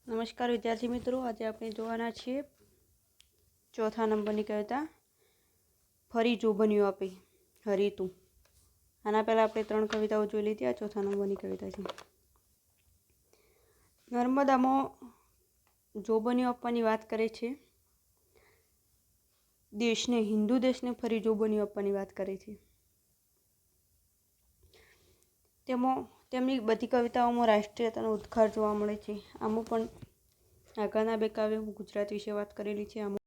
નમસ્કાર વિદ્યાર્થી મિત્રો, આજે આપણે જોવાના છીએ ચોથા નંબરની કવિતા ફરી જોબન્યું આપે હરીતું. આના પહેલાં આપણે 3 કવિતાઓ જોઈ લીધી. આ ચોથા નંબરની કવિતા છે. નર્મદામાં જોબન્યું આપવાની વાત કરે છે. દેશને, હિન્દુ દેશને ફરી જોબન્યું આપવાની વાત કરે છે. તેમાં તેમની બધી કવિતાઓમાં રાષ્ટ્રીયતાનો ઉદ્ગાર જોવા મળે છે. આમાં પણ આગળના 2 કાવ્યો ગુજરાત વિશે વાત કરેલી છે, આમાં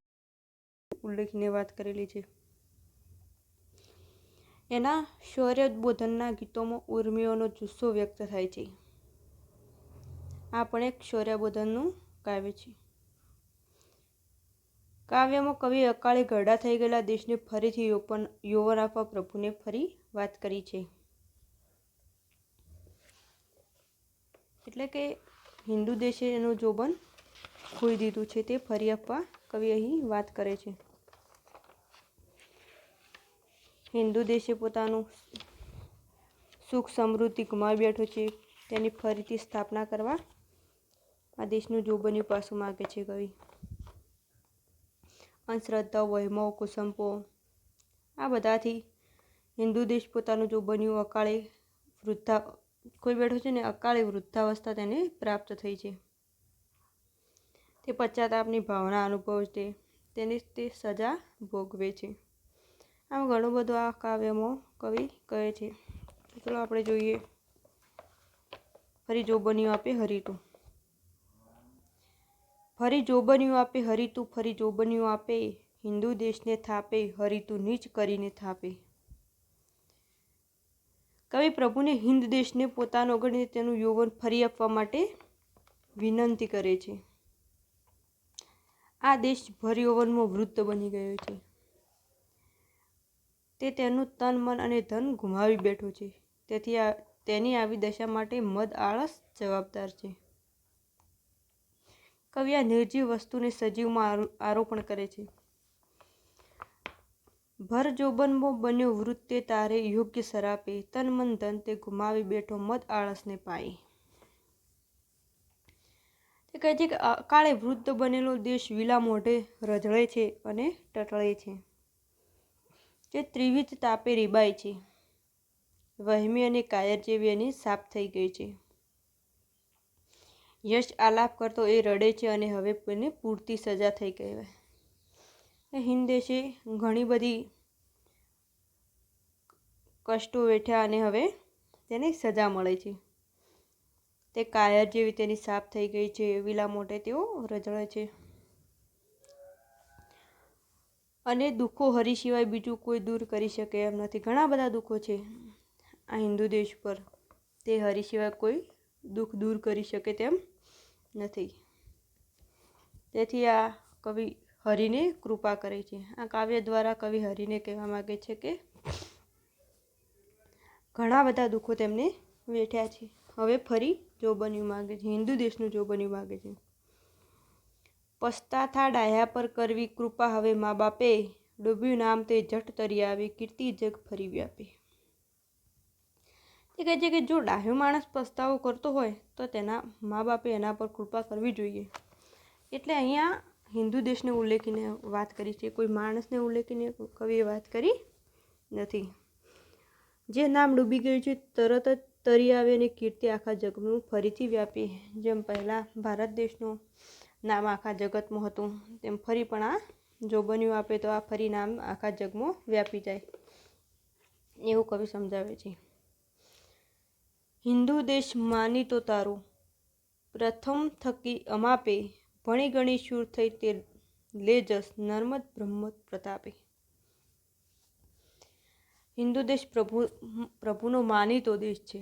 ઉલ્લેખનીય વાત કરેલી છે. એના શૌર્યબોધનના ગીતોમાં ઉર્મિઓનો જુસ્સો વ્યક્ત થાય છે. આ પણ એક શૌર્યબોધનનું કાવ્ય છે. કાવ્યમાં કવિ અકાળે ઘરડા થઈ ગયેલા દેશને ફરીથી યૌવન આપવા પ્રભુને ફરી વાત કરી છે. એટલે કે હિન્દુ દેશે એનું જોબન ખોઈ દીધું છે, તે ફરી આપવા કવિ અહીં વાત કરે છે. હિન્દુ દેશે પોતાનું સુખ સમૃદ્ધિ ગુમાવી બેઠો છે, તેની ફરીથી સ્થાપના કરવા આ દેશનું જોબન્યું પાછું માગે છે કવિ. અંધશ્રદ્ધાઓ, વહેમો, કુસંપો આ બધાથી હિન્દુ દેશ પોતાનું જોબન્યું અકાળે ખોઈ બેઠો છે ને અકાળે વૃદ્ધાવસ્થા તેને પ્રાપ્ત થઈ છે. તે પશ્ચાતાપની ભાવના અનુભવે છે, તેની તે સજા ભોગવે છે. આમ ઘણું બધું આ કાવ્યમાં કવિ કહે છે. ચલો આપણે જોઈએ ફરી જોબન્યું આપે હરીતું. ફરી જોબન્યું આપે હરીતું, ફરી જોબન્યું આપે હિન્દુ દેશને થાપે, હરીતું નીચ કરીને થાપે. કવિ પ્રભુને હિન્દ દેશને પોતાનો ગણીને તેનું યૌવન ફરી આપવા માટે વિનંતી કરે છે. આ દેશ ભર યૌવનમાં વૃદ્ધ બની ગયો છે. તે તેનું તન, મન અને ધન ગુમાવી બેઠો છે. તેથી તેની આવી દશા માટે મદ આળસ જવાબદાર છે. કવિ આ નિર્જીવ વસ્તુને સજીવમાં આરોપણ કરે છે. ભર જોબનમાં બન્યો વૃદ્ધ તે તારે યોગ્ય સરાપે, તન મન ધન તે ગુમાવી બેઠો મદ આળસને પાયે. તે કહે છે કે અકાળે વૃદ્ધ બનેલો દેશ વિલા મોઢે રઝળે છે અને ટટળે છે. જે ત્રિવિધ તાપે રીબાય છે. વહેમી અને કાયર જેવી એની સાપ થઈ ગઈ છે. યશ આલાપ કરતો એ રડે છે અને હવે એને પૂરતી સજા થઈ કહેવાય. હિન્દ દેશે ઘણી બધી કષ્ટો વેઠ્યા અને હવે તેને સજા મળે છે. તે કાયર જેવી તેની સાપ થઈ ગઈ છે. વિલા મોઢે તેઓ રઝળે છે અને દુઃખો હરી સિવાય બીજું કોઈ દૂર કરી શકે એમ નથી. ઘણા બધા દુઃખો છે આ હિન્દુ દેશ પર, તે હરી સિવાય કોઈ દુઃખ દૂર કરી શકે તેમ નથી. તેથી આ કવિ હરિને કૃપા કરે છે. આ કાવ્ય દ્વારા કવિ હરિને કહેવા માગે છે કે ઘણા બધા દુઃખો તેમને વેઠ્યા છે, હવે ફરી જોબન્યું માગે છે, હિન્દુ દેશનું જોબન્યું માગે છે. પસ્તાથા ડાહ્યા પર કરવી કૃપા હવે મા બાપે, ડૂબ્યું નામ તે જટ તરી આવી કીર્તિ જગ ફરી વ્યાપે. તે કહે છે કે જો ડાહ્યો માણસ પસ્તાવો કરતો હોય તો તેના મા બાપે એના પર કૃપા કરવી જોઈએ. એટલે અહીંયા હિન્દુ દેશને ઉલ્લેખીને વાત કરી છે, કોઈ માણસને ઉલ્લેખીને કવિએ વાત કરી નથી. જે નામ ડૂબી ગયું છે તરત જ તરી આવે અને કીર્તિ આખા જગનું ફરીથી વ્યાપી. જેમ પહેલાં ભારત દેશનું નામ આખા જગતમાં હતું, તેમ ફરી પણ આ જોબન્યું આપે તો આ ફરી નામ આખા જગમાં વ્યાપી જાય, એવું કવિ સમજાવે છે. હિન્દુ દેશ માનીતો તારો, પ્રથમ થકી અમાપે, ભણી ગણી શૂર થઈ તે લે જસ નર્મદ બ્રહ્મોત પ્રતાપે. હિન્દુ દેશ પ્રભુનો માનીતો દેશ છે.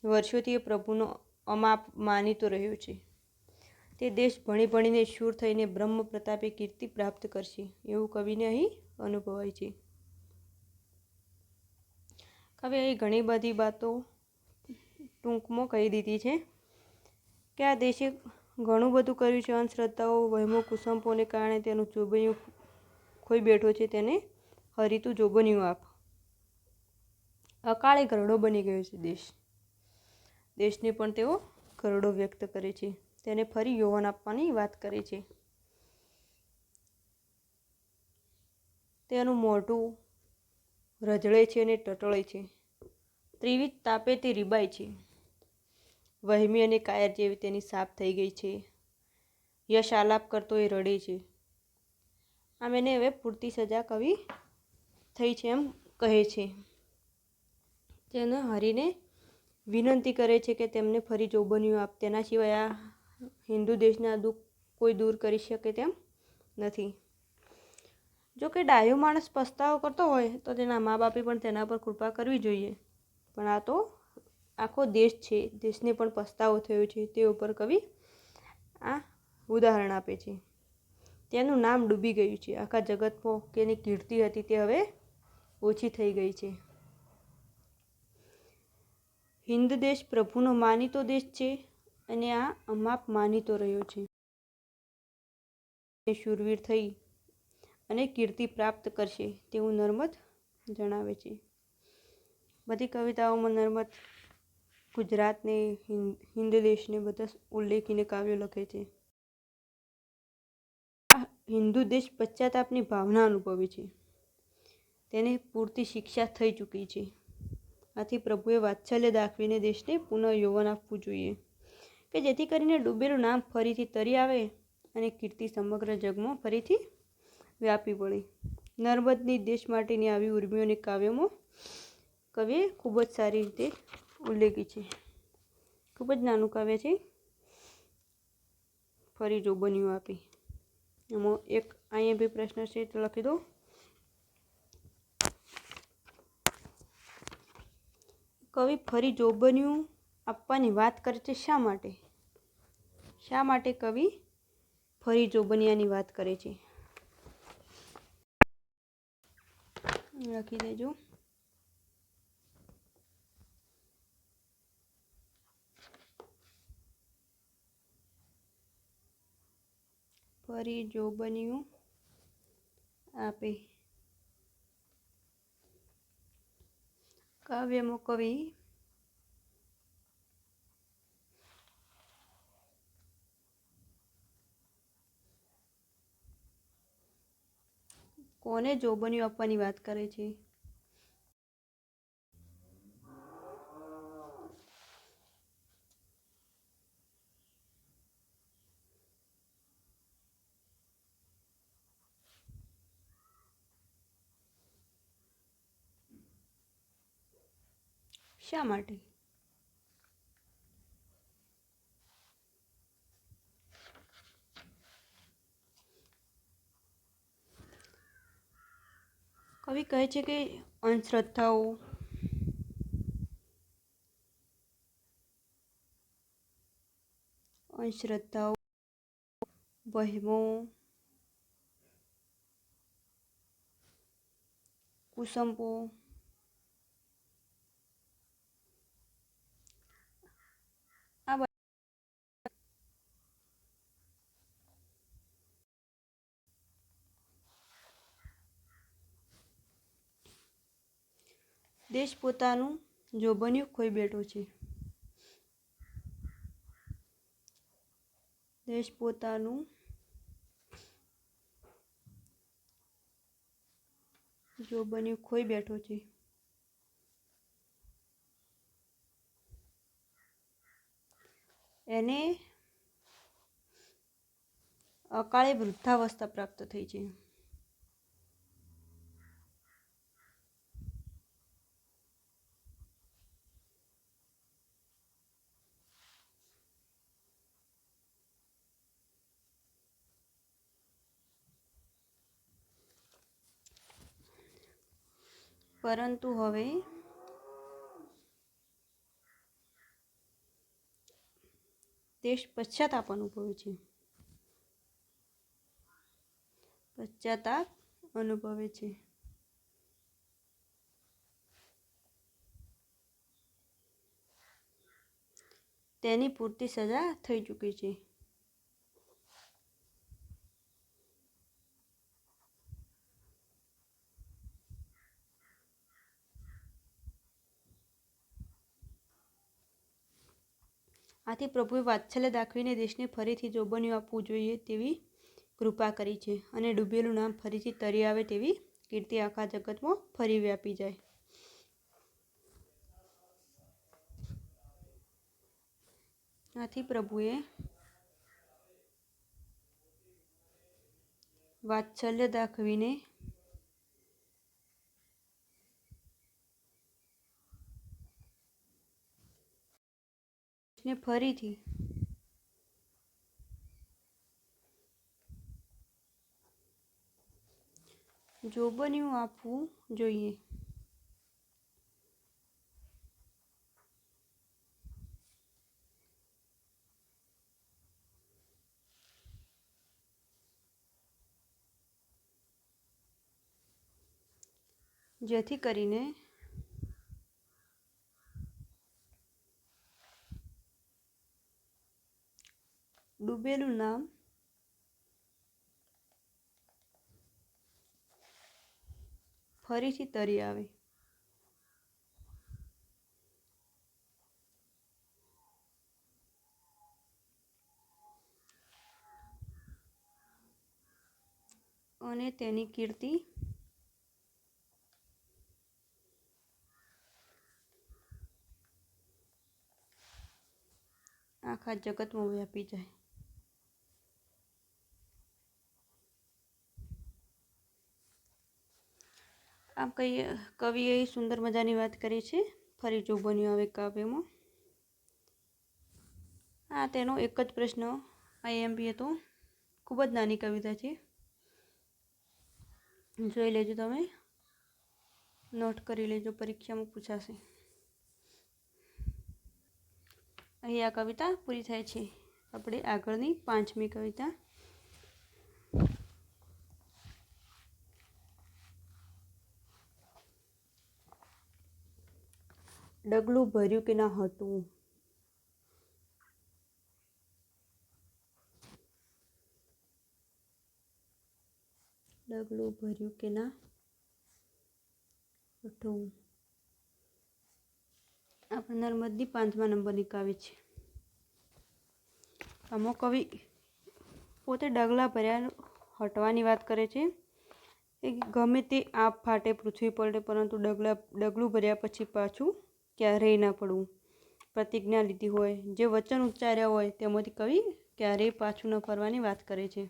વર્ષોથી એ પ્રભુનો અમાપ માનીતો રહ્યો છે. તે દેશ ભણી ભણીને શૂર થઈને બ્રહ્મ પ્રતાપે કીર્તિ પ્રાપ્ત કરશે, એવું કવિને અહીં અનુભવાય છે. કવિ અહીં ઘણી બધી વાતો ટૂંકમાં કહી દીધી છે કે આ દેશે ઘણું બધું કર્યું છે. અંધશ્રદ્ધાઓ, વહેમો, કુસંપોને કારણે તેનું જોબન્યું ખોઈ બેઠો છે, તેને હરીતું જોબન્યું આપ. અકાળે ઘરડો બની ગયો છે દેશ, દેશને પણ તેઓ ઘરડો વ્યક્ત કરે છે. તેને ફરી યૌવન આપવાની વાત કરે છે. તેનું મોઢું રજળે છે અને ટટોળે છે. ત્રિવિધ તાપે તે રીબાય છે. વહેમી અને કાયર જેવી તેની સાપ થઈ ગઈ છે. યશ આલાપ કરતો એ રડે છે. આમ એને હવે પૂરતી સજા કવિ થઈ છે એમ કહે છે. તેને હરિને વિનંતી કરે છે કે તેમને ફરી જોબનિયું આપ. તેના સિવાય આ હિન્દુ દેશના દુઃખ કોઈ દૂર કરી શકે તેમ નથી. જો કે ડાહ્યો માણસ પસ્તાવો કરતો હોય તો તેના મા બાપે પણ તેના પર કૃપા કરવી જોઈએ. પણ આ તો આખો દેશ છે, દેશને પણ પસ્તાવો થયો છે. તે ઉપર કવિ આ ઉદાહરણ આપે છે. તેનું નામ ડૂબી ગયું છે. આખા જગતમાં તેની કીર્તિ હતી તે હવે ઓછી થઈ ગઈ છે. હિન્દ દેશ પ્રભુનો માનીતો દેશ છે અને આ અમાપ માનીતો રહ્યો છે. શૂરવીર થઈ અને કીર્તિ પ્રાપ્ત કરશે તેવું નર્મદ જણાવે છે. બધી કવિતાઓમાં નર્મદ ગુજરાતને, હિન્દ દેશને બધા ઉલ્લેખીને કાવ્યો લખે છે. હિન્દુ દેશ પશ્ચાતાપની ભાવના અનુભવે છે. તેને પૂરતી શિક્ષા થઈ ચૂકી છે. આથી પ્રભુએ વાત્સલ્ય દાખવીને દેશને પુનઃ યૌવન આપવું જોઈએ કે જેથી કરીને ડૂબેલું નામ ફરીથી તરી આવે અને કીર્તિ સમગ્ર જગમાં ફરીથી વ્યાપી પડે. નર્મદની દેશ માટેની આવી ઉર્મિઓને કાવ્યોમાં કવિએ ખૂબ જ સારી રીતે ઉલ્લેખી છે. ખૂબ જ નાનું કાવ્ય છે. ફરી જોબનિયું આપી. એમાં એક અહીંયા બી પ્રશ્ન છે તો લખી દો. કવિ ફરી જોબનિયું આપવાની વાત કરે છે શા માટે? શા માટે કવિ ફરી જોબનિયાની વાત કરે છે? લખી દેજો. ફરી જોબનિયું આપે. કાવ્યમાં કવિ કોને જોબનિયું આપવાની વાત કરે છે? શા માટે? કવિ કહે છે કે અંધશ્રદ્ધાઓ, વહેમો, કુસંપો, આ દેશ પોતાનું જોબનિયું ખોઈ બેઠો છે. દેશ પોતાનું જોબનિયું ખોઈ બેઠો છે. એને અકાળે વૃદ્ધાવસ્થા પ્રાપ્ત થઈ છે. પરંતુ હવે દેશ પશ્ચાતાપ અનુભવે છે. પશ્ચાતાપ અનુભવે છે. તેની પૂરતી સજા થઈ ચૂકી છે. આથી પ્રભુએ વાત્સલ્ય દાખવીને દેશને ફરીથી જોબન્યું આપવું જોઈએ તેવી કૃપા કરી છે અને ડૂબેલું નામ ફરીથી તરી આવે તેવી કીર્તિ આખા જગતમાં ફરી વ્યાપી જાય. આથી પ્રભુએ વાત્સલ્ય દાખવીને ફરીથી જોબન્યું આપવું જોઈએ. જેથી કરીને ડૂબેલું નામ ફરીથી તરી આવે. અને તેની કીર્તિ આખા જગતમાં વ્યાપી જાય. આમ કવિએ સુંદર મજાની વાત કરી છે ફરી જોબન્યું આવે કાવ્યમાં. આ તેનો એક જ પ્રશ્ન IMP હતો. ખૂબ જ નાની કવિતા છે, જોઈ લેજો, તમે નોટ કરી લેજો, પરીક્ષામાં પૂછાશે. અહીં આ કવિતા પૂરી થાય છે. આપણે આગળની 5મી કવિતા. ડગલું ભર્યું કે ના હટવું. ડગલું ભર્યું કે ના હટવું. આપણે નર્મદની 5મા નંબરની કાવ્ય છે. આમાં કવિ પોતે ડગલા ભર્યા હટવાની વાત કરે છે. ગમે તે આપ ફાટે પૃથ્વી પલટે પરંતુ ડગલું ભર્યા પછી પાછું ક્યારેય ના પડવું. પ્રતિજ્ઞા લીધી હોય, જે વચન ઉચ્ચાર્યા હોય તેમાંથી કવિ ક્યારેય પાછું ન ફરવાની વાત કરે છે.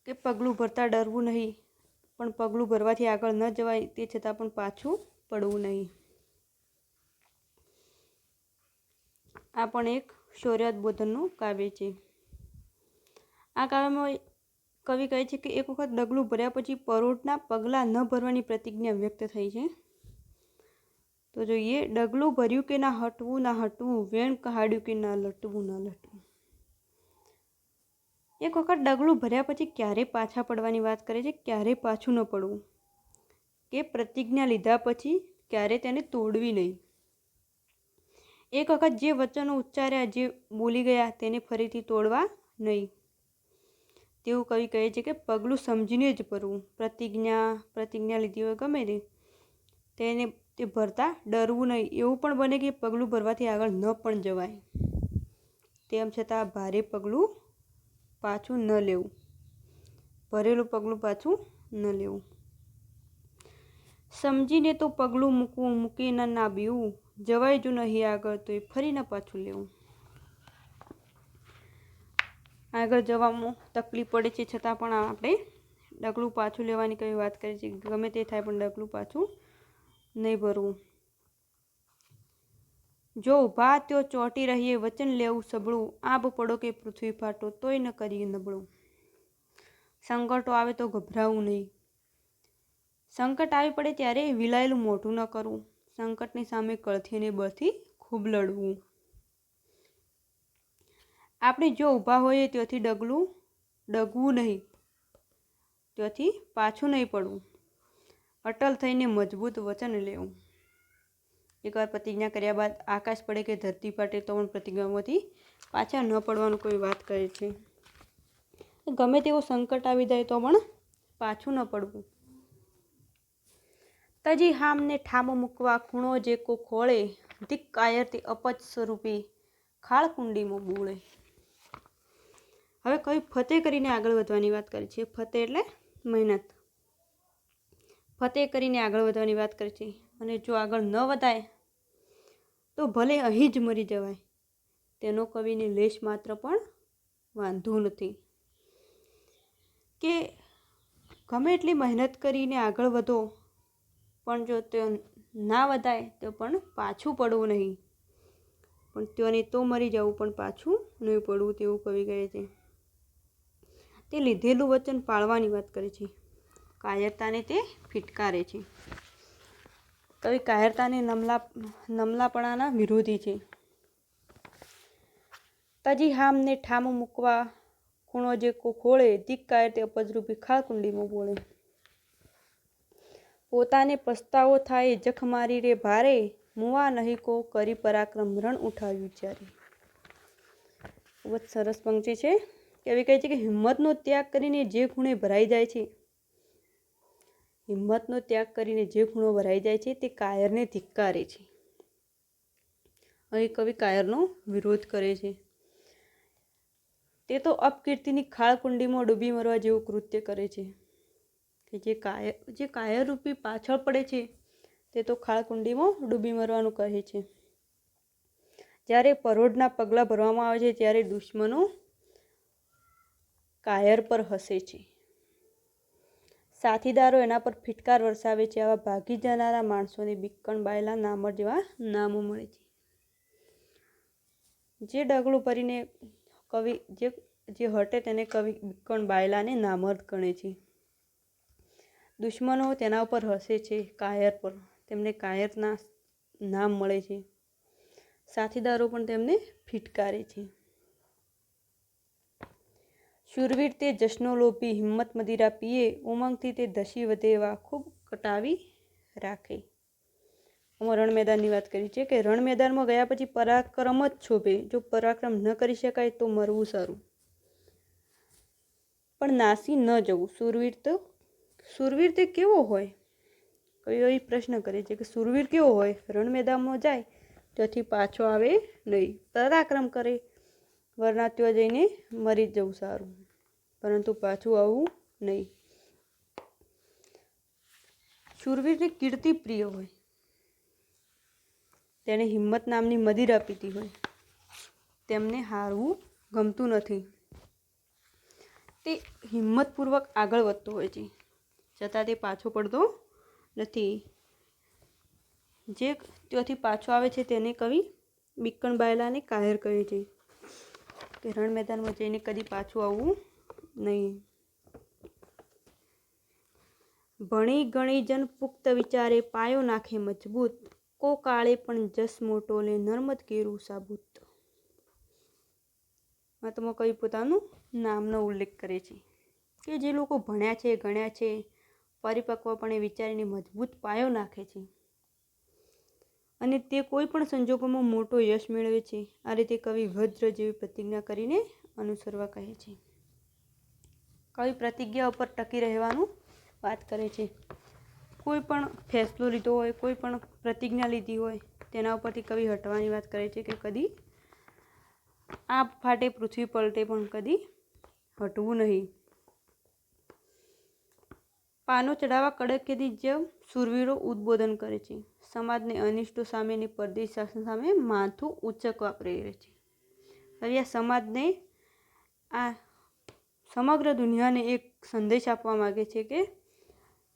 કે પગલું ભરતા ડરવું નહીં, પણ પગલું ભરવાથી આગળ ન જવાય તે છતાં પણ પાછું પડવું નહીં. આ પણ એક શૌર્યોદ્બોધનનું કાવ્ય છે. આ કાવ્યમાં કવિ કહે છે કે એક વખત ડગલું ભર્યા પછી પરોઢના પગલાં ન ભરવાની પ્રતિજ્ઞા વ્યક્ત થઈ છે. તો જોઈએ, ડગલું ભર્યું કે ના હટવું, વેણ કહાડ્યું કે ના લટવું. એક વખત ડગલું ભર્યા પછી ક્યારેય પાછા પડવાની વાત કરે છે, ક્યારેય પાછું ન પડવું. કે પ્રતિજ્ઞા લીધા પછી ક્યારે તેને તોડવી નહીં. એક વખત જે વચનો ઉચ્ચાર્યા, જે બોલી ગયા તેને ફરીથી તોડવા નહીં. તેવું કવિ કહે છે કે પગલું સમજીને જ ભરવું. પ્રતિજ્ઞા લીધી હોય ગમે તેને તે ભરતા ડરવું નહીં. એવું પણ બને કે પગલું ભરવાથી આગળ ન પણ જવાય, તેમ છતાં ભારે પગલું પાછું ન લેવું. ભરેલું પગલું પાછું ન લેવું. સમજીને તો પગલું મૂકવું, મૂકીને ના બીવું. જવાય જો નહીં આગળ તો એ ફરી ન પાછું લેવું. આગળ જવામાં તકલીફ પડે છે છતાં પણ આપણે ડગલું પાછું લેવાની કઈ વાત કરી છે. ગમે તે થાય પણ ડગલું પાછું નહીં ભરવું. જો ઊભા ત્યો ચોંટી રહીએ, વચન લેવું સબળું. આબ પડો કે પૃથ્વી ફાટો તોય ન કરીએ નબળું. સંકટો આવે તો ગભરાવું નહીં. સંકટ આવી પડે ત્યારે વિલાયેલું મોઢું ન કરવું. સંકટની સામે કળથી અને બળથી ખૂબ લડવું. આપણે જો ઊભા હોઈએ ત્યાંથી ડગવું નહીં, ત્યાંથી પાછું નહીં પડવું. અટલ થઈને મજબૂત વચન લેવું. એકવાર પ્રતિજ્ઞા કર્યા બાદ આકાશ પડે કે ધરતી ફાટે તો પણ પ્રતિજ્ઞામાંથી પાછા ન પડવાનું કોઈ વાત કરે છે. ગમે તેવો સંકટ આવી જાય તો પણ પાછું ન પડવું. તજી હામને ઠામ મૂકવા, ખૂણો જે કો ખોળે, દીક કાયર તે અપજ સ્વરૂપે ખાળ કુંડીમાં બોળે. હવે કવિ ફતેહ કરીને આગળ વધવાની વાત કરે છે. ફતેહ એટલે મહેનત. ફતેહ કરીને આગળ વધવાની વાત કરે છે. અને જો આગળ ન વધાય તો ભલે અહીં જ મરી જવાય, તેનો કવિને લેશ માત્ર પણ વાંધો નથી. કે ગમે એટલી મહેનત કરીને આગળ વધો, પણ જો તે ના વધાય તો પણ પાછું પડવું નહીં. પણ ત્યોને તો મરી જવું, પણ પાછું નહીં પડવું, તેવું કવિ કહે છે. તે લીધેલું વચન પાળવાની વાત કરે છે. કાયરતાને તે ફિટકારે છે. કવિ કાયરતાને નમલાપણાના વિરોધી છે. તજી હામને ઠામ મૂકવા ખૂણો જે કો ખોળે, દીક કાયર તે અપજરૂપી ખાળ કુંડીમાં બોળે. પોતાને પસ્તાવો થાય જખ મારી રે ભારે, મુવા નહીં કો કરી પરાક્રમ રણ ઉઠાવ્યું ચારે. ખૂબ જ સરસ પંક્તિ છે. કવિ કહે છે કે હિંમતનો ત્યાગ કરીને જે ખૂણે ભરાઈ જાય છે, હિંમતનો ત્યાગ કરીને જે ખૂણો ભરાઈ જાય છે તે કાયરને ધિક્કારે છે. અહીં કવિ કાયરનો વિરોધ કરે છે. તે તો અપકીર્તિની ખાળ કુંડીમાં ડૂબી મરવા જેવું કૃત્ય કરે છે. કે જે કાયર રૂપી પાછળ પડે છે તે તો ખાળ કુંડીમાં ડૂબી મરવાનું કહે છે. જ્યારે પરોઢના પગલાં ભરવામાં આવે છે ત્યારે દુશ્મનો કાયર પર હસે છે. સાથીદારો એના પર ફિટકાર વરસાવે છે. આવા ભાગી જનારા માણસોને બિક્કણ બાયલા નામર જેવા નામો મળે છે. જે ડગલું ભરીને કવિ જે હટે તેને કવિ બિક્કણ બાયલાને નામર્દ ગણે છે. દુશ્મનો તેના ઉપર હસે છે, કાયર પર. તેમને કાયરના નામ મળે છે. સાથીદારો પણ તેમને ફિટકારે છે. શૂરવીર તે જશનો લોભી, હિંમત મદિરા પીએ, ઉમંગથી તે ધસી વધે એવા ખૂબ કટાવી રાખે. આમાં રણ મેદાનની વાત કરી છે કે રણ મેદાનમાં ગયા પછી પરાક્રમ જ શોભે. જો પરાક્રમ ન કરી શકાય તો મરવું સારું, પણ નાસી ન જવું. શૂરવીર તે કેવો હોય? કવિ પ્રશ્ન કરે છે કે શૂરવીર કેવો હોય? રણ મેદાનમાં જાય ત્યાંથી પાછો આવે નહીં. પરાક્રમ કરે, વરના ત્યાં જઈને મરી જ જવું સારું, પરંતુ પાછું આવવું નહીં. શૂરવીરને કીર્તિ પ્રિય હોય, તેને હિંમત નામની મદિરા પીતી હોય, તેમને હારવું ગમતું નથી. તે હિંમતપૂર્વક આગળ વધતો હોય છે, છતાં તે પાછો પડતો નથી. જે ત્યાંથી પાછો આવે છે તેને કવિ બિક્કણ બાયલાને કાયર કહે છે. કે રણ મેદાનમાં જઈને કદી પાછું આવવું નહીં. ભણી ગણી જન પુખ્ત વિચારે, પાયો નાખે મજબૂત, કો કાળે પણ જસ મોટો લે નર્મદ કેરું સાબુત. મહાત્મા કવિ પોતાનું નામનો ઉલ્લેખ કરે છે કે જે લોકો ભણ્યા છે, ગણ્યા છે, પરિપક્વપણે વિચારીને મજબૂત પાયો નાખે છે અને તે કોઈ પણ સંજોગોમાં મોટો યશ મેળવે છે. આ રીતે કવિ વજ્ર જેવી પ્રતિજ્ઞા કરીને અનુસરવા કહે છે. કવિ પ્રતિજ્ઞા ઉપર ટકી રહેવાનું વાત કરે છે. કોઈ પણ ફેસલો લીધો હોય, કોઈ પણ પ્રતિજ્ઞા લીધી હોય, તેના ઉપરથી કવિ હટવાની વાત કરે છે કે કદી આપ ફાટે પૃથ્વી પલટે પણ કદી હટવું નહીં. પાનો ચડાવવા કડકેથી જેમ શૂરવીરો ઉદ્બોધન કરે છે. સમાજને અનિષ્ટો સામે ને પરદેશ શાસન સામે માથું ઉંચકવા પ્રેરે છે. કવિ આ સમાજને, આ સમગ્ર દુનિયાને એક સંદેશ આપવા માગે છે કે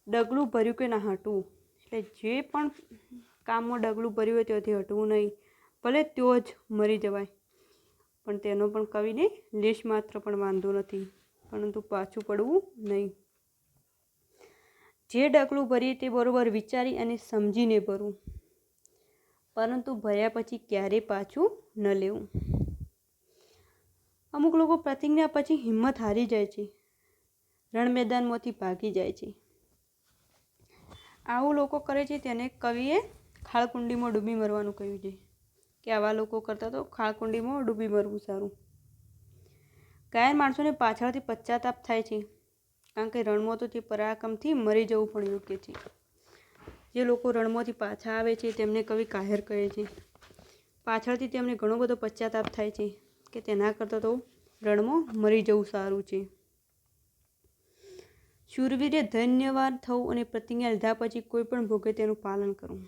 ડગલું ભર્યું કે ના હટવું. એટલે જે પણ કામમાં ડગલું ભર્યું હોય ત્યાંથી હટવું નહીં. ભલે ત્યાં જ મરી જવાય, પણ તેનો પણ કવિને લેશ માત્ર પણ વાંધો નથી, પરંતુ પાછું પડવું નહીં. જે ડગલું ભરીએ તે બરોબર વિચારી અને સમજીને ભરવું, પરંતુ ભર્યા પછી ક્યારેય પાછું ન લેવું. અમુક લોકો પ્રતિજ્ઞા પછી હિંમત હારી જાય છે, રણ મેદાનમાંથી ભાગી જાય છે. આવું લોકો કરે છે તેને કવિએ ખાળકુંડીમાં ડૂબી મરવાનું કહ્યું છે કે આવા લોકો કરતાં તો ખાળકુંડીમાં ડૂબી મરવું સારું. ઘાયલ માણસોને પાછળથી પશ્ચાતાપ થાય છે, કારણ કે રણમાં તો તે પરાક્રમથી મરી જવું પણ યોગ્ય છે. જે લોકો રણમાંથી પાછા આવે છે તેમને કવિ કાયર કહે છે. પાછળથી તેમને ઘણો બધો પશ્ચાતાપ થાય છે કે તેના કરતાં તો રણમાં મરી જવું સારું છે. શૂરવીરે ધન્યવાદ થવું અને પ્રતિજ્ઞા લીધા પછી કોઈ પણ ભોગે તેનું પાલન કરવું.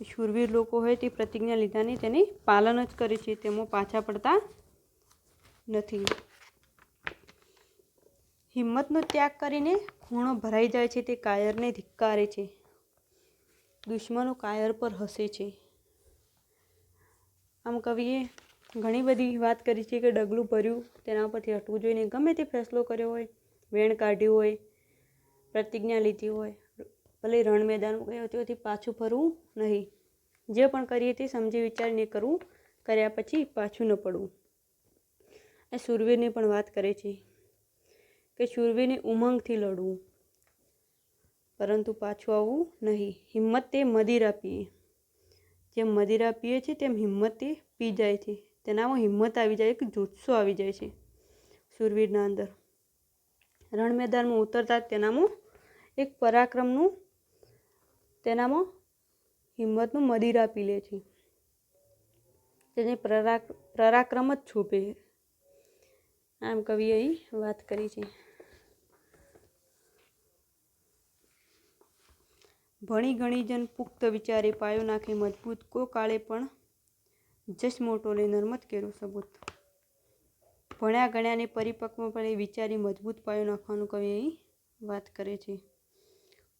શૂરવીર લોકો હોય તે પ્રતિજ્ઞા લીધાની તેની પાલન જ કરે છે, તેમાં પાછા પડતા નથી. હિંમતનો ત્યાગ કરીને ખૂણો ભરાઈ જાય છે તે કાયરને ધિક્કારે છે. દુશ્મનો કાયર પર હસે છે. આમ કવિએ ઘણી બધી વાત કરી છે કે ડગલું ભર્યું તેના પરથી હટવું જોઈએ નહીં. ગમે તે ફેસલો કર્યો હોય, વેણ કાઢ્યું હોય, પ્રતિજ્ઞા લીધી હોય, ભલે રણ મેદાન ગયો ત્યાંથી પાછું ફરવું નહીં. જે પણ કરીએ તે સમજી વિચારીને કરવું, કર્યા પછી પાછું ન પડવું. એ શૂરવીરની પણ વાત કરે છે કે શૂરવીરને ઉમંગથી લડવું પરંતુ પાછું આવવું નહીં. હિંમત તે મદિરા પીએ. જેમ મદિરા પીએ છે તેમ હિંમત તે પી જાય છે. તેનામાં હિંમત આવી જાય, એક જુસ્સો આવી જાય છે શૂરવીરના અંદર. રણ મેદાનમાં ઉતરતા તેનામાં એક પરાક્રમનું, તેનામાં હિંમતનું મદિરા પી લે છે. તેને પરાક્રમ જ છૂપે. આમ કવિએ અહીં વાત કરી છે. ભણી ગણી જન પુખ્ત વિચારે પાયો નાખે મજબૂત, કો કાળે પણ જશ મોટો લે નર્મદ કેરો સબૂત. ભણ્યા ગણ્યાને પરિપક્વપણે વિચારી મજબૂત પાયો નાખવાનું કવિ અહીં વાત કરે છે.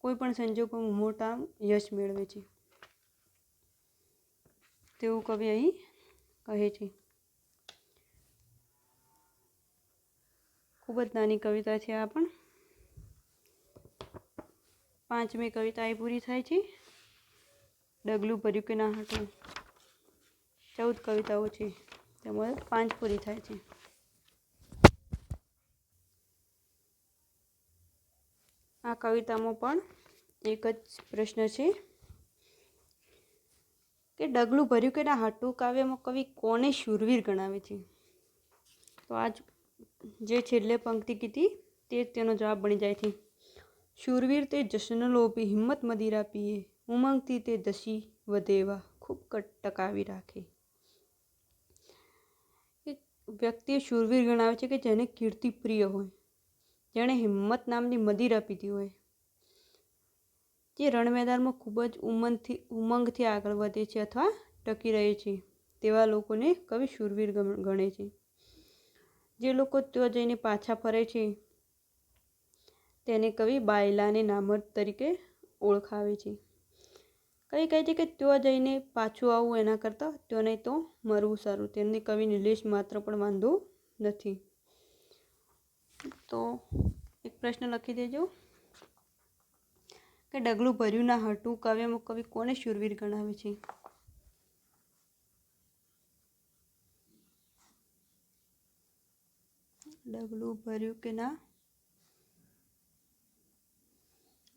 કોઈ પણ સંજોગોમાં મોટા યશ મેળવે છે તેવું કવિ અહીં કહે છે. ખૂબ જ નાની કવિતા છે આ પણ. 5મી કવિતા અહીં પૂરી થાય છે. ડગલું ભર્યું કે ના હતું. 14 કવિતાઓ છે, તેમાં 5 પૂરી થાય છે. આ કવિતામાં પણ એક જ પ્રશ્ન છે કે ડગલું ભર્યું કે ના હાટું કાવ્યમાં કવિ કોને શૂરવીર ગણાવે છે. તો આજ જે છેલ્લે પંક્તિ કીધી તે તેનો જવાબ બની જાય છે. શૂરવીર તે જશન લોભી, હિંમત મદિરા પીએ, ઉમંગથી તે દસી વધેવા, ખૂબ ટકાવી રાખે. એક વ્યક્તિએ શૂરવીર ગણાવે છે કે જેને કીર્તિ પ્રિય હોય, જેણે હિંમત નામની મદિરા પીધી હોય, જે રણ મેદાનમાં ખૂબ જ ઉમંગથી આગળ વધે છે અથવા ટકી રહે છે, તેવા લોકોને કવિ શૂરવીર ગણે છે. જે લોકો ત્યાં જઈને પાછા ફરે છે તેને કવિ બાયલાને નામર્દ તરીકે ઓળખાવે છે. કવિ કહે છે કે ત્યાં જઈને પાછું આવવું એના કરતાં ત્યાં નહીં તો મરવું સારું. તેમને કવિને લેશ માત્ર પણ વાંધો નથી. તો એક પ્રશ્ન લખી દેજો કે ડગલું ભર્યું ના હાટું કાવ્યમાં કવિ કોને શૂરવીર ગણાવે છે. ડગલું ભર્યું કે ના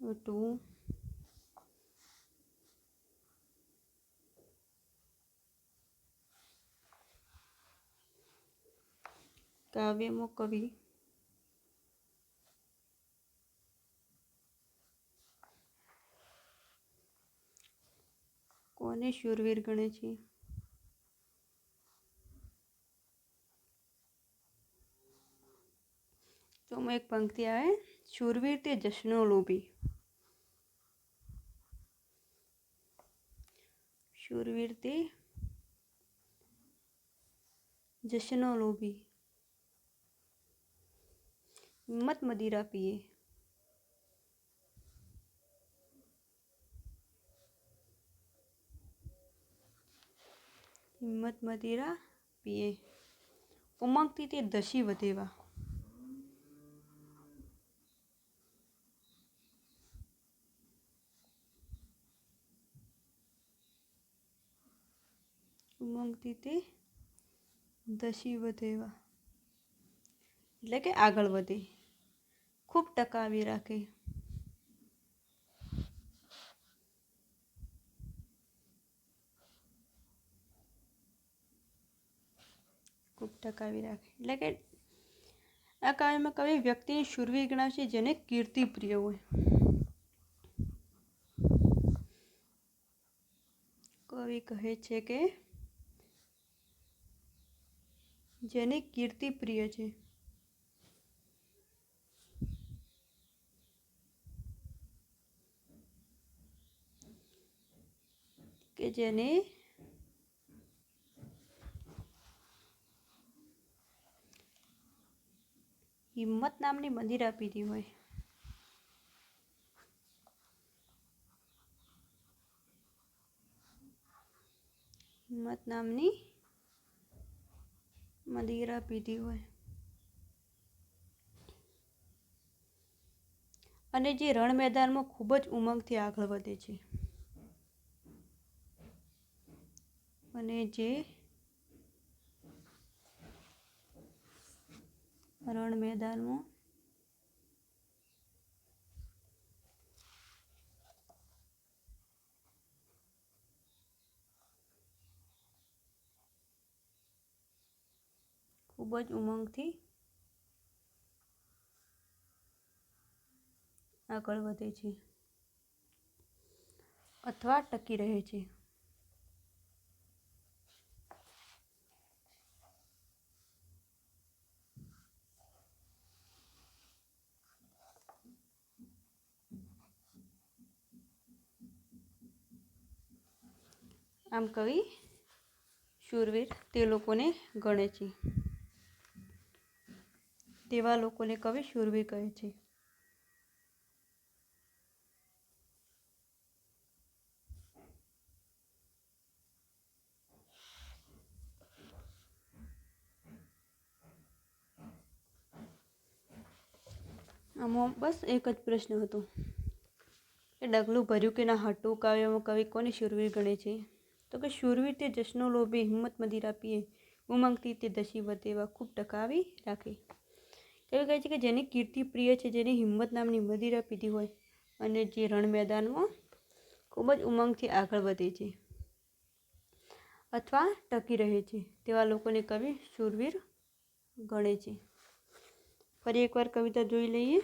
હાટું કાવ્યમાં કવિ કોને શૂરવીર ગણે છે. તો એક પંક્તિ આવે, શૂરવીર તે જશનો લોભી. શૂરવીર તે જશનો લોભી, હિંમત મદિરા પીએ. હિંમત મદિરા પીએ, ઉમંગથી તે દસી વધેવા. ઉમંગથી તે દસી વધેવા એટલે કે આગળ વધે, ખૂબ ટકાવી રાખે. ખૂબ ટકાવી રાખે એટલે કે આ કાવ્યમાં કવિ વ્યક્તિને શૂરવીર ગણાવે છે જેને કીર્તિ પ્રિય હોય. કવિ કહે છે કે જેને કીર્તિ પ્રિય છે, કે જેને હિંમત નામની મદિરા પીધી હોય, હિંમત નામની મદિરા પીધી હોય અને જે રણ મેદાનમાં ખૂબ જ ઉમંગથી આગળ વધે છે, અને જે રણ મેદાનમાં ખૂબ જ ઉમંગથી આગળ વધે છે અથવા ટકી રહે છે. આમ કવિ શૂરવીર તે લોકોને ગણે છે, તેવા લોકોને કવિ શૂરવીર કહે છે. આમાં બસ એક જ પ્રશ્ન હતો કે ડગલું ભર્યું કે ના હતું કાવ્યમાં કવિ કોને શૂરવીર ગણે છે? તો કે શૂરવીર તે જશનો લોભે હિંમત મદિરા પીએ, ઉમંગથી તે દસી વધેવા ખૂબ ટકાવી રાખે. કવિ કહે છે કે જેની કીર્તિ પ્રિય છે, જેની હિંમત નામની મદિરા પીધી હોય અને જે રણ મેદાનમાં ખૂબ જ ઉમંગથી આગળ વધે છે અથવા ટકી રહે છે, તેવા લોકોને કવિ શૂરવીર ગણે છે. ફરી એકવાર કવિતા જોઈ લઈએ.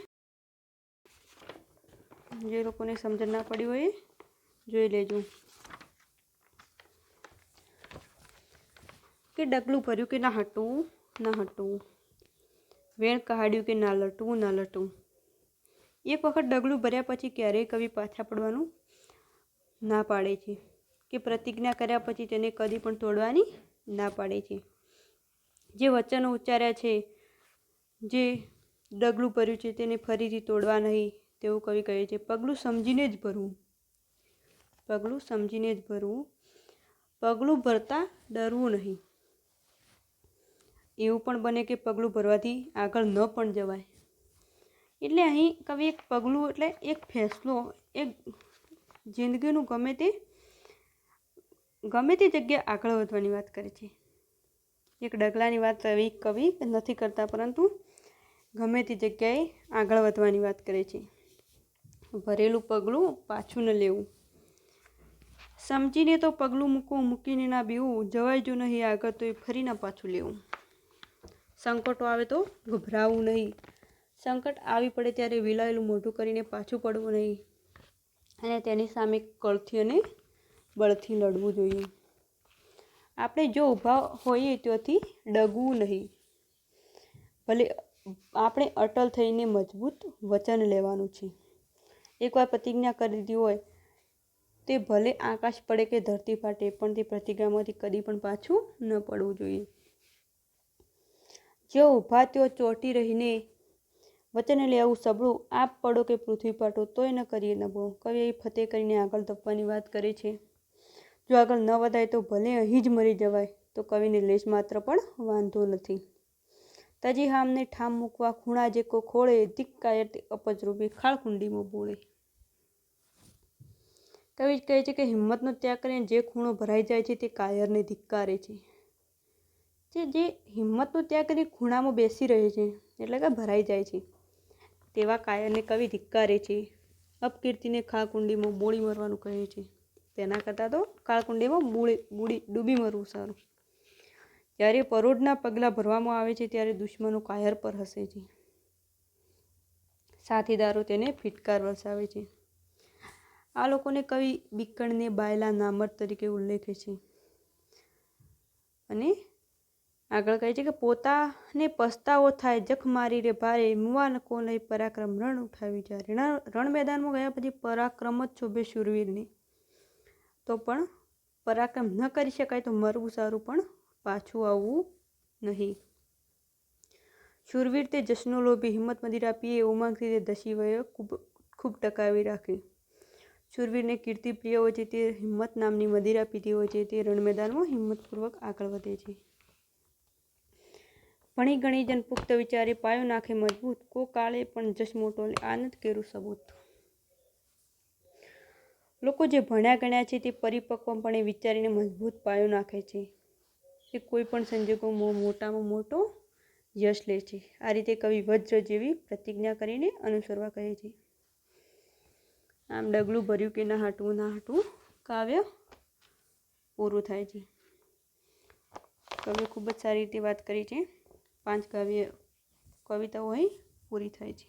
જે લોકોને સમજણ ના પડી હોય જોઈ લેજો. કે ડગલું ભર્યું કે ના હટવું, વેણ કહાડ્યું કે ના લટવું. એક વખત ડગલું ભર્યા પછી ક્યારેય કવિ પાછા પડવાનું ના પાડે છે, કે પ્રતિજ્ઞા કર્યા પછી તેને કદી પણ તોડવાની ના પાડે છે. જે વચનો ઉચ્ચાર્યા છે, જે ડગલું ભર્યું છે તેને ફરીથી તોડવા નહીં તેવું કવિ કહે છે. પગલું સમજીને જ ભરવું, પગલું ભરતા ડરવું નહીં. એવું પણ બને કે પગલું ભરવાથી આગળ ન પણ જવાય. એટલે અહીં કવિ એક પગલું એટલે એક ફેંસલો, એક જિંદગીનું ગમે તે જગ્યાએ આગળ વધવાની વાત કરે છે. એક ડગલાની વાત કવિ નથી કરતા, પરંતુ ગમે તે જગ્યાએ આગળ વધવાની વાત કરે છે. ભરેલું પગલું પાછું ન લેવું, સમજીને તો પગલું મૂકવું, મૂકીને ના બીવું, જવાય જો નહીં આગળ તો એ ફરી ના પાછું લેવું. સંકટો આવે તો ગભરાવું નહીં, સંકટ આવી પડે ત્યારે વિલાયેલું મોઢું કરીને પાછું પડવું નહીં અને તેની સામે કળથી અને બળથી લડવું જોઈએ. આપણે જો ઊભા હોઈએ ત્યાંથી ડગવું નહીં. ભલે આપણે અટલ થઈને મજબૂત વચન લેવાનું છે. એકવાર પ્રતિજ્ઞા કરી દીધી હોય તે ભલે આકાશ પડે કે ધરતી ફાટે, પણ તે પ્રતિજ્ઞામાંથી કદી પણ પાછું ન પડવું જોઈએ. જો ઊભા ત્યો ચોંટી રહીને વચન લેવું સબળું, આપ પડો કે પૃથ્વી પાટો તોય ન કરીએ નબળું. કવિ અહીં ફતેહ કરીને આગળ ધપવાની વાત કરે છે. જો આગળ ન વધાય તો ભલે અહીં જ મરી જવાય તો કવિને લેશ માત્ર પણ વાંધો નથી. તજી હામને ઠામ મૂકવા ખૂણા જે કો ખોળે, ધિક કાયર તે અપજરૂપી ખાળકુંડીમાં બોળે. કવિ કહે છે કે હિંમતનો ત્યાગ કરીને જે ખૂણો ભરાઈ જાય છે તે કાયરને ધિક્કારે છે. જે હિંમતનો ત્યાગ કરી ખૂણામાં બેસી રહે છે એટલે કે ભરાઈ જાય છે તેવા કાયરને કવિ ધિક્કારે છે. અપકીર્તિને ખાળકુંડીમાં બોળી મરવાનું કહે છે. તેના કરતાં તો ખાળકુંડીમાં ડૂબી મરવું સારું. જ્યારે પરોઢના પગલાં ભરવામાં આવે છે ત્યારે દુશ્મનો કાયર પર હસે છે, સાથીદારો તેને ફિટકાર વરસાવે છે. આ લોકોને કવિ બીકણને બાયલા નામર્દ તરીકે ઉલ્લેખે છે અને આગળ કહે છે કે પોતાને પસ્તાવો થાય જખ મારી રે ભારે મુવા કો લઈ પરાક્રમ રણ ઉઠાવી જાય. રણ મેદાનમાં ગયા પછી પરાક્રમ જ શોભે શૂરવીરની. તો પણ પરાક્રમ ન કરી શકાય તો મરવું સારું પણ પાછું આવવું નહીં. શૂરવીર તે જશનો લોભી હિંમત મદિરા પીએ ઉમાંગથી તે દસી વયે ખૂબ ટકાવી રાખી. શૂરવીરને કીર્તિ પ્રિય હોય છે તે હિંમત નામની મદિરા પીતી હોય છે તે રણ મેદાનમાં હિંમતપૂર્વક આગળ વધે છે. ભણી ગણી જન પુખ્ત વિચારે પાયો નાખે મજબૂત કો કાળે પણ જશ મોટો લે આનંદ કેરું સબૂત. લોકો જે ભણ્યા ગણ્યા છે તે પરિપક્વપણે વિચારીને મજબૂત પાયો નાખે છે. તે કોઈ પણ સંજોગોમાં મોટામાં મોટો યશ લે છે. આ રીતે કવિ વજ્ર જેવી પ્રતિજ્ઞા કરીને અનુસરવા કહે છે. આમ ડગલું ભર્યું કે ના હાટવું કાવ્ય પૂરું થાય છે. કવિએ ખૂબ જ સારી રીતે વાત કરી છે. 5 કવિતાઓ અહીં પૂરી થાય છે.